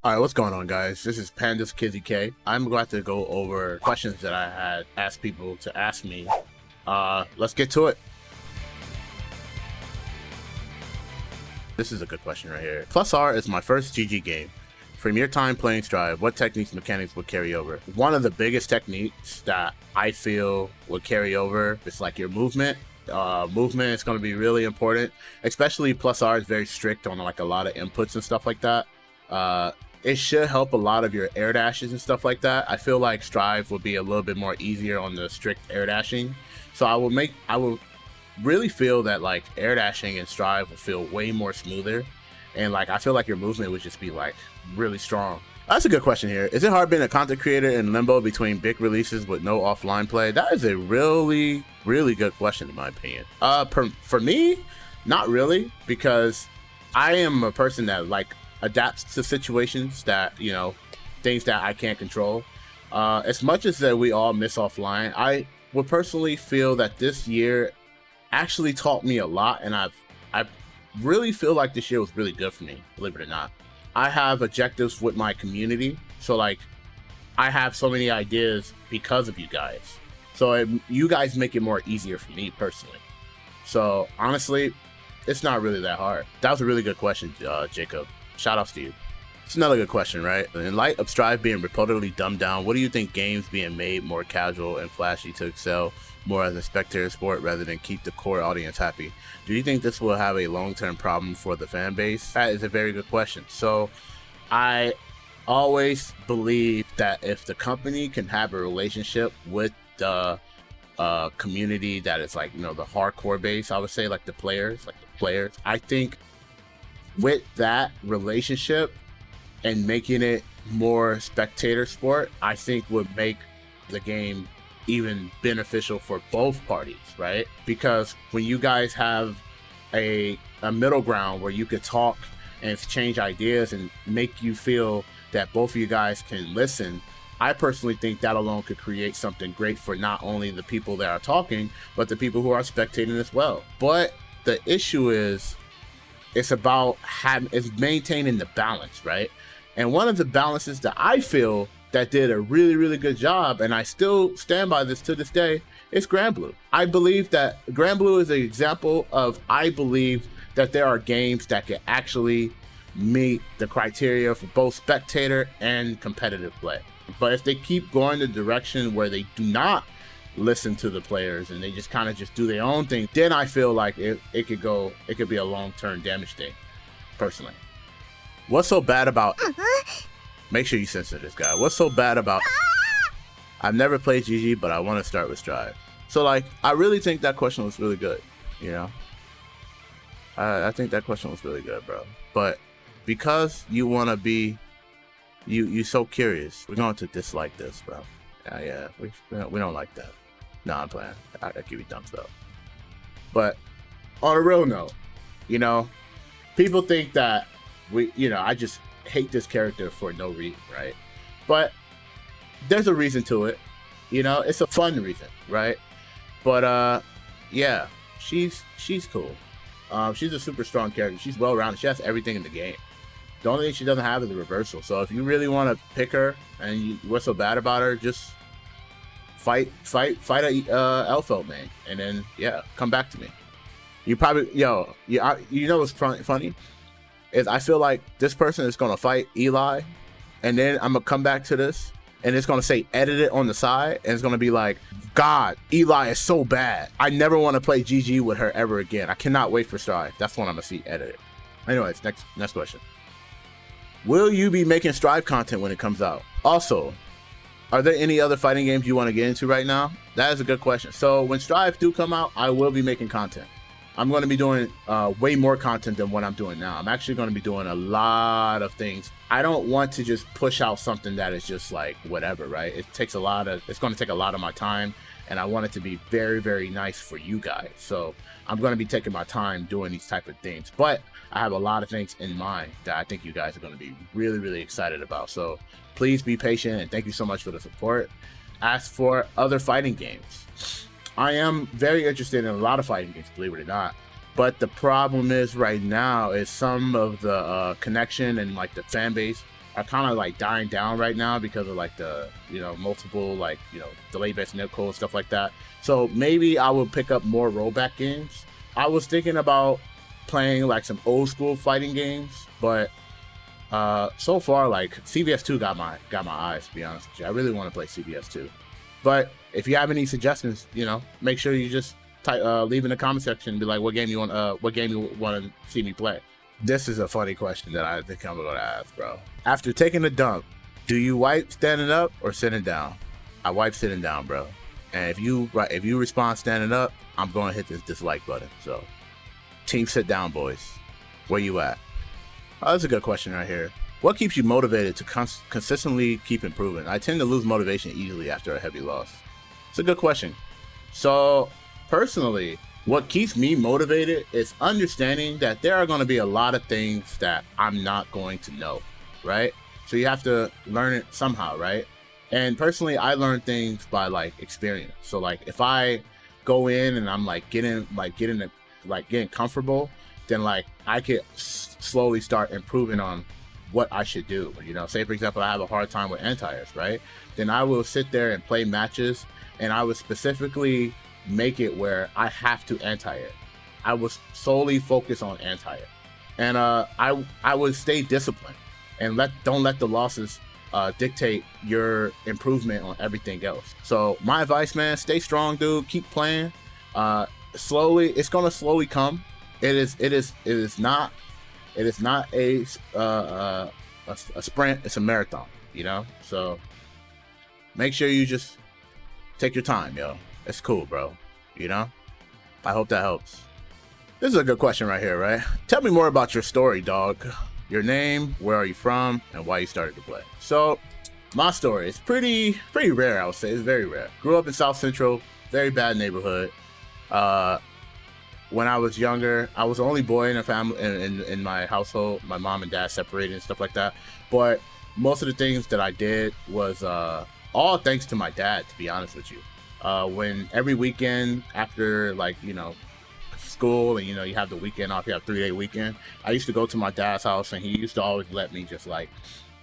Alright, what's going on, guys? This is Panda's Kizzie Kay. I'm glad to go over questions that I had asked people to ask me. Let's get to it. This is a good question right here. Plus R is my first GG game. From your time playing Strive, what techniques, mechanics would carry over? One of the biggest techniques that I feel would carry over is like your movement. Movement is going to be really important, especially Plus R is very strict on like a lot of inputs and stuff like that. It should help a lot of your air dashes and stuff like that. I feel like Strive would be a little bit more easier on the strict air dashing. So I will really feel that like air dashing and Strive will feel way more smoother. And like, I feel like your movement would just be like really strong. That's a good question here. Is it hard being a content creator in limbo between big releases with no offline play? That is a really, really good question in my opinion. For me, not really, because I am a person that like adapts to situations that, you know, things that I can't control. As much as that we all miss offline, I would personally feel that this year actually taught me a lot, and I really feel like this year was really good for me, believe it or not. I have objectives with my community, so like I have so many ideas because of you guys. So you guys make it more easier for me personally. So honestly, it's not really that hard. That was a really good question, Jacob. Shout outs to you. It's another good question, right? In light of Strive being reportedly dumbed down, what do you think games being made more casual and flashy to excel more as a spectator sport rather than keep the core audience happy? Do you think this will have a long-term problem for the fan base? That is a very good question. So I always believe that if the company can have a relationship with the community that is like, you know, the hardcore base, I would say like the players, I think with that relationship and making it more spectator sport, I think would make the game even beneficial for both parties, right? Because when you guys have a middle ground where you could talk and exchange ideas and make you feel that both of you guys can listen, I personally think that alone could create something great for not only the people that are talking, but the people who are spectating as well. But the issue is, it's about maintaining the balance, right? And one of the balances that I feel that did a really, really good job, and I still stand by this to this day, is Granblue. I believe that Granblue is an example of, I believe that there are games that can actually meet the criteria for both spectator and competitive play. But if they keep going the direction where they do not listen to the players and they just kind of just do their own thing, then I feel like it could be a long-term damage thing, personally. What's so bad about make sure you censor this guy. What's so bad about I've never played GG, but I want to start with Strive? So like, I really think that question was really good, you know. I think that question was really good, bro. But because you want to be you so curious, we're going to dislike this, bro. Yeah, we don't like that. No, I'm playing. I give you thumbs up. But on a real note, you know, people think that I just hate this character for no reason, right? But there's a reason to it. You know, it's a fun reason, right? But yeah, she's cool. She's a super strong character. She's well-rounded. She has everything in the game. The only thing she doesn't have is a reversal. So if you really want to pick her and what's so bad about her, just fight a Elfeld main, and then yeah, come back to me. You probably you know what's funny is I feel like this person is gonna fight Eli, and then I'm gonna come back to this, and it's gonna say edit it on the side, and it's gonna be like, God, Eli is so bad. I never want to play GG with her ever again. I cannot wait for Strive. That's when I'm gonna see edited. Anyways, next question. Will you be making Strive content when it comes out? Also, are there any other fighting games you want to get into right now? That is a good question. So when Strive do come out, I will be making content. I'm going to be doing way more content than what I'm doing now. I'm actually going to be doing a lot of things. I don't want to just push out something that is just like whatever, right? It's going to take a lot of my time, and I want it to be very, very nice for you guys. So I'm going to be taking my time doing these type of things. But I have a lot of things in mind that I think you guys are going to be really, really excited about. So please be patient, and thank you so much for the support. As for other fighting games, I am very interested in a lot of fighting games, believe it or not. But the problem is right now is some of the connection and like the fan base are kind of like dying down right now because of like the, multiple like, delay based netcode and stuff like that. So maybe I will pick up more rollback games. I was thinking about playing like some old school fighting games, but so far like CVS 2 got my eyes, to be honest with you. I really want to play CVS 2. But if you have any suggestions, make sure you just leave in the comment section and be like, what game you want to see me play. This is a funny question that I think I'm gonna ask, bro. After taking a dump, do you wipe standing up or sitting down? I wipe sitting down, bro. And if you respond standing up, I'm gonna hit this dislike button. So, team sit down, boys. Where you at? Oh, that's a good question right here. What keeps you motivated to consistently keep improving? I tend to lose motivation easily after a heavy loss. It's a good question. So, personally, what keeps me motivated is understanding that there are going to be a lot of things that I'm not going to know, right? So you have to learn it somehow, right? And personally, I learn things by like experience. So like if I go in and I'm like getting comfortable, then like I could slowly start improving on what I should do. Say for example, I have a hard time with anti-airs, right? Then I will sit there and play matches, and I would specifically make it where I have to anti-air. I was solely focused on anti-air, and I would stay disciplined and don't let the losses dictate your improvement on everything else. So my advice, man, stay strong, dude. Keep playing. Slowly, it's gonna slowly come. It is not a sprint. It's a marathon. So make sure you just take your time, yo. It's cool, bro. I hope that helps. This is a good question right here, right? Tell me more about your story, dog. Your name, where are you from, and why you started to play. So, my story is pretty rare, I would say. It's very rare. Grew up in South Central, very bad neighborhood. When I was younger, I was the only boy in a family in my household. My mom and dad separated and stuff like that. But most of the things that I did was all thanks to my dad, to be honest with you. When every weekend after school and you have the weekend off, you have 3-day weekend, I used to go to my dad's house, and he used to always let me just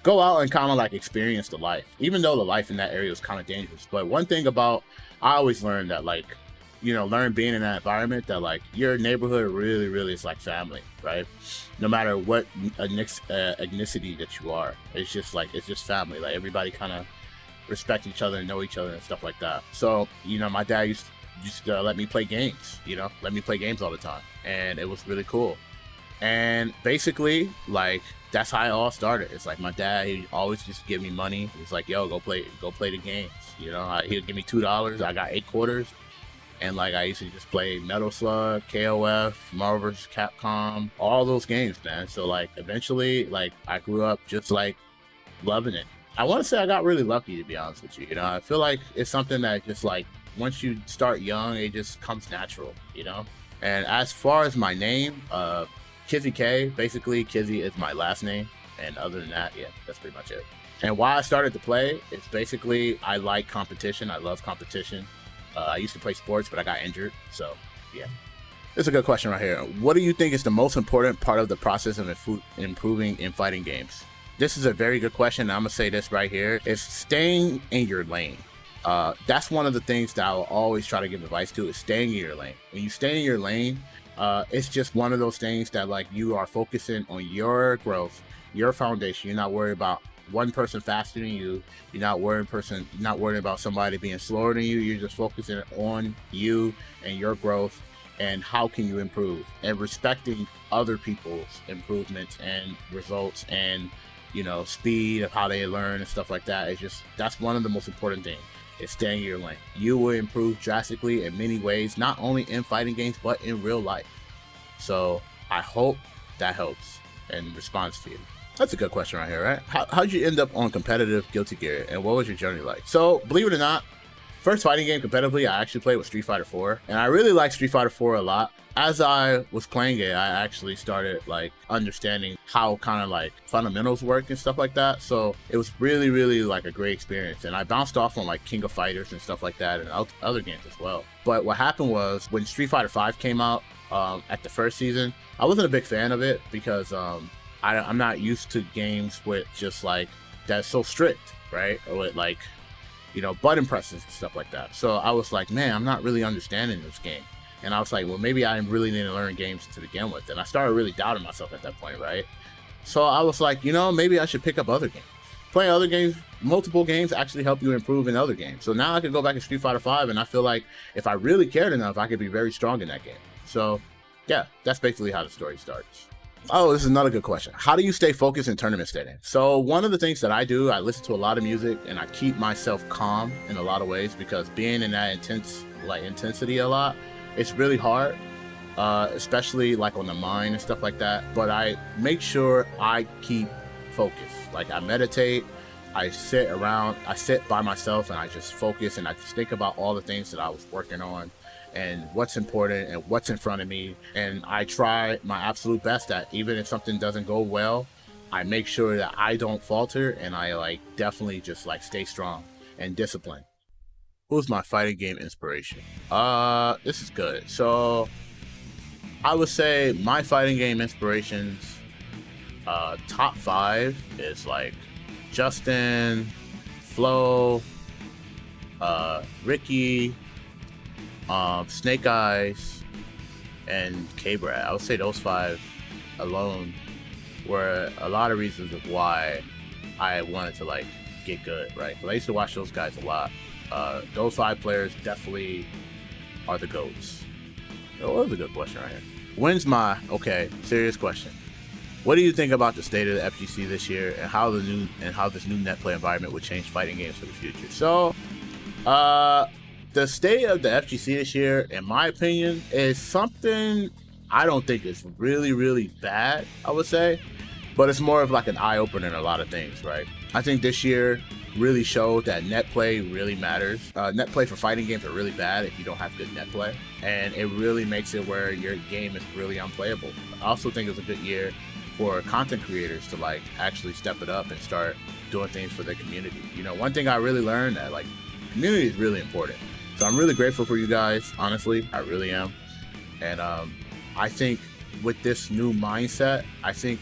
go out and kind of experience the life, even though the life in that area was kind of dangerous. But one thing I always learned that learn being in that environment, that your neighborhood really is like family, right? No matter what ethnicity that you are, it's just family. Everybody kind of respect each other and know each other and stuff like that. So my dad used to let me play games, let me play games all the time, and it was really cool. And basically that's how it all started. It's my dad, he always just give me money. He's like, yo, go play the games. He'd give me $2. I got 8 quarters, and I used to just play Metal Slug, KOF, Marvel vs. Capcom, all those games, man. So eventually I grew up just loving it. I want to say I got really lucky, to be honest with you. I feel like it's something that just once you start young, it just comes natural, And as far as my name, Kizzie Kay, basically Kizzie is my last name. And other than that, yeah, that's pretty much it. And why I started to play, it's basically I like competition. I love competition. I used to play sports, but I got injured. So, yeah. This is a good question right here. What do you think is the most important part of the process of improving in fighting games? This is a very good question. I'm going to say this right here. It's staying in your lane. That's one of the things that I will always try to give advice to, is staying in your lane. When you stay in your lane, it's just one of those things that you are focusing on your growth, your foundation. You're not worried about one person faster than you. You're not worried about somebody being slower than you. You're just focusing on you and your growth and how can you improve, and respecting other people's improvements and results and speed of how they learn and stuff like that. That's one of the most important things, is staying in your lane. You will improve drastically in many ways, not only in fighting games, but in real life. So I hope that helps in response to you. That's a good question right here, right? How'd you end up on competitive Guilty Gear, and what was your journey like? So, believe it or not, first fighting game competitively I actually played with Street Fighter 4, and I really like Street Fighter 4 a lot. As I was playing it, I actually started understanding how kind of fundamentals work and stuff like that. So it was really a great experience, and I bounced off on King of Fighters and stuff like that, and other games as well. But what happened was, when Street Fighter 5 came out at the first season, I wasn't a big fan of it because I'm not used to games with just like that's so strict, right? Or with like, you know, button presses and stuff like that. So I was like, man, I'm not really understanding this game. And I was like, well, maybe I really need to learn games to begin with. And I started really doubting myself at that point, right? So I was like, you know, maybe I should pick up other games. Playing other games, multiple games actually help you improve in other games. So now I can go back to Street Fighter V, and I feel like if I really cared enough, I could be very strong in that game. So yeah, that's basically how the story starts. Oh, this is another good question. How do you stay focused in tournament setting? So one of the things that I do, I listen to a lot of music and I keep myself calm in a lot of ways, because being in that intensity a lot, it's really hard, especially like on the mind and stuff like that. But I make sure I keep focused. Like I meditate, I sit by myself and I just focus and I just think about all the things that I was working on and what's important and what's in front of me. And I try my absolute best that even if something doesn't go well, I make sure that I don't falter and I like definitely just like stay strong and disciplined. Who's my fighting game inspiration? This is good. So I would say my fighting game inspirations, top 5 is like Justin, Flo, Ricky, Snake Eyes, and K-Brad. I would say those 5 alone were a lot of reasons of why I wanted to like get good, right? Because I used to watch those guys a lot. Those 5 players definitely are the GOATs. Oh, that was a good question right here. Okay, serious question. What do you think about the state of the FGC this year and how this new net play environment would change fighting games for the future? So, the state of the FGC this year, in my opinion, is something I don't think is really, really bad, I would say. But it's more of like an eye-opener in a lot of things, right? I think this year really showed that net play really matters. Net play for fighting games are really bad if you don't have good net play. And it really makes it where your game is really unplayable. I also think it was a good year for content creators to like actually step it up and start doing things for their community. You know, one thing I really learned that like community is really important. So I'm really grateful for you guys, honestly, I really am. And I think with this new mindset, I think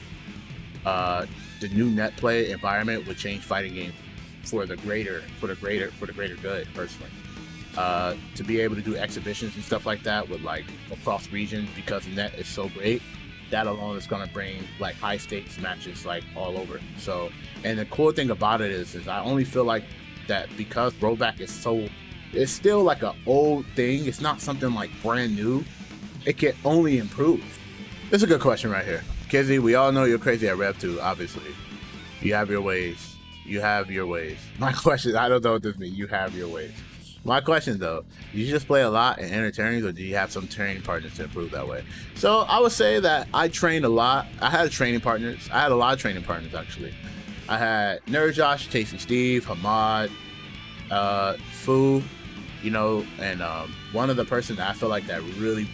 the new net play environment would change fighting games for the greater good, personally. To be able to do exhibitions and stuff like that with like across region, because the net is so great, that alone is going to bring like high stakes matches like all over. So, and the cool thing about it is I only feel like that because rollback is so, it's still like an old thing. It's not something like brand new. It can only improve. This is a good question right here. Kizzie, we all know you're crazy at Rev 2, obviously. You have your ways. You have your ways. My question, I don't know what this means. You have your ways. My question though, do you just play a lot in inter-tourneys, or do you have some training partners to improve that way? So I would say that I trained a lot. I had training partners. I had a lot of training partners actually. I had Nerd Josh, Tasty Steve, Hamad, Fu, you know, and one of the persons that I feel like that really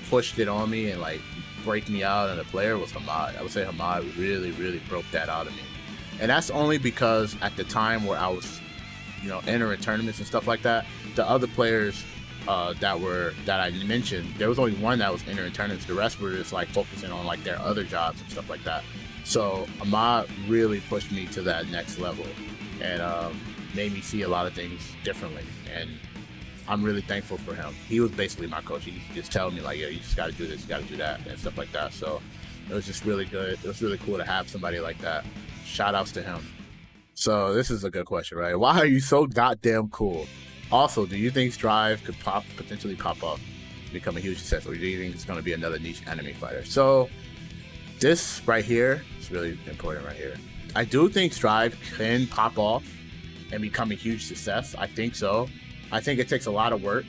pushed it on me and like break me out as a player was Hamad. I would say Hamad really, really broke that out of me. And that's only because at the time where I was, you know, entering tournaments and stuff like that, the other players that I mentioned, there was only one that was entering tournaments. The rest were just like focusing on like their other jobs and stuff like that. So Ahmad really pushed me to that next level and made me see a lot of things differently. And I'm really thankful for him. He was basically my coach. He just telling me like, yeah, you just got to do this, you got to do that, and stuff like that. So it was just really good. It was really cool to have somebody like that. Shout outs to him. So this is a good question, right? Why are you so goddamn cool? Also, do you think Strive could potentially pop up, become a huge success, or do you think it's going to be another niche anime fighter? So this right here is really important right here. I do think Strive can pop off and become a huge success. I think so. I think it takes a lot of work.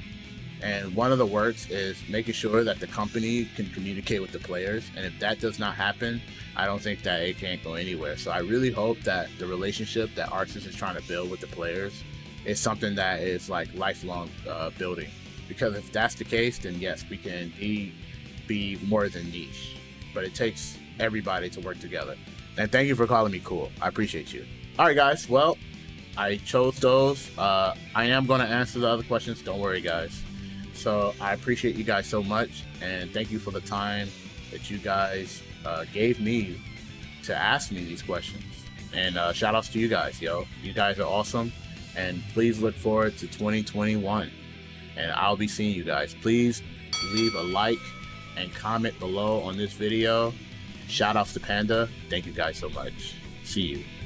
And one of the works is making sure that the company can communicate with the players. And if that does not happen, I don't think that it can't go anywhere. So I really hope that the relationship that Arxis is trying to build with the players is something that is like lifelong building. Because if that's the case, then yes, we can be more than niche. But it takes everybody to work together. And thank you for calling me cool. I appreciate you. All right, guys. Well, I chose those. I am going to answer the other questions. Don't worry, guys. So I appreciate you guys so much, and thank you for the time that you guys gave me to ask me these questions. And shout outs to you guys, yo. You guys are awesome. And please look forward to 2021. And I'll be seeing you guys. Please leave a like and comment below on this video. Shout outs to Panda. Thank you guys so much. See you.